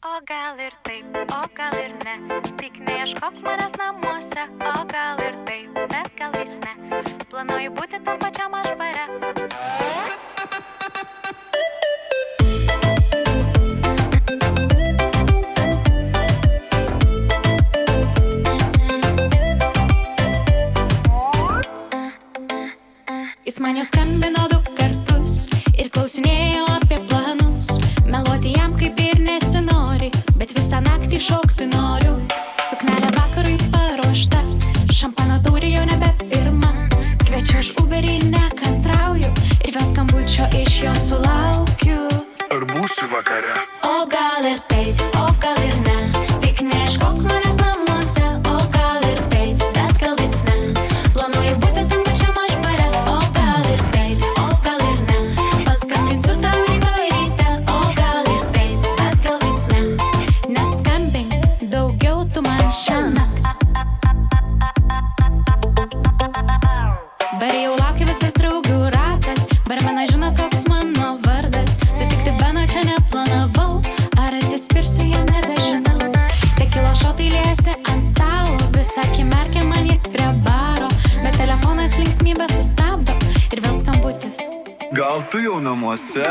O gal ir taip, o gal ir ne. Tik neieškok manęs namuose. O gal ir taip, bet gal vis ne. Planuoju būti tam pačiam aš bare. Jis man jau skambino 2 kartus ir klausinėjo apie planus. Meluoti jam kaip ir nesinori, bet visą naktį šokti noriu. Suknelė vakarui paruošta, šampano taurė jau nebe pirma. Kviečiu už Uberį, nekantrauju ir vėl skambučio iš jo sulaukiu. Ar būsi vakare? O gal ir taip, o gal ir ne. Tik neieškok manęs namuose. O gal ir taip, bet gal vis ne. Planuoju būti tam pačiam aš bare. O gal ir taip, o gal ir ne. Paskambinsiu tau rytoj ryte. O gal ir taip, bet gal vis ne. Neskambink, daugiau tu man šiąnakt. Bare jau laukia visas draugų ratas. Barmenas žino, koks mano vardas. Sutikti Beno čia neplanavau. Ar atsispirsiu, jam nebežinau. Tekilo šotai liesi ant stalo. Visą akimirką man jis prie baro. Bet telefonas linksmybę sustabdo. Ir vėl skambutis. Gal tu jau namuose?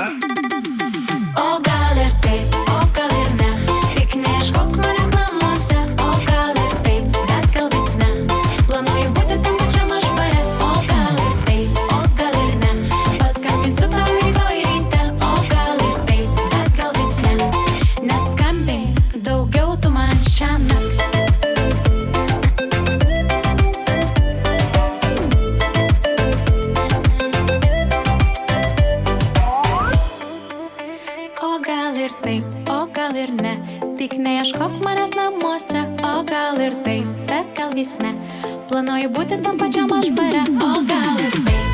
O gal ir taip, o gal ir ne. Tik neieškok manęs namuose. O gal ir taip, bet gal vis ne. Planuoju būti tam pačiam aš bare. O gal ir taip, o gal ir ne. Paskambinsiu tau rytoj ryte. O gal ir taip, bet gal vis ne. Neskambink, daugiau tu man šiąnakt. O gal ir taip, o gal ir ne. Tik neieškok manęs namuose. O gal ir taip, bet gal vis ne. Planuoju būti tam pačiam aš bare. O gal ir taip.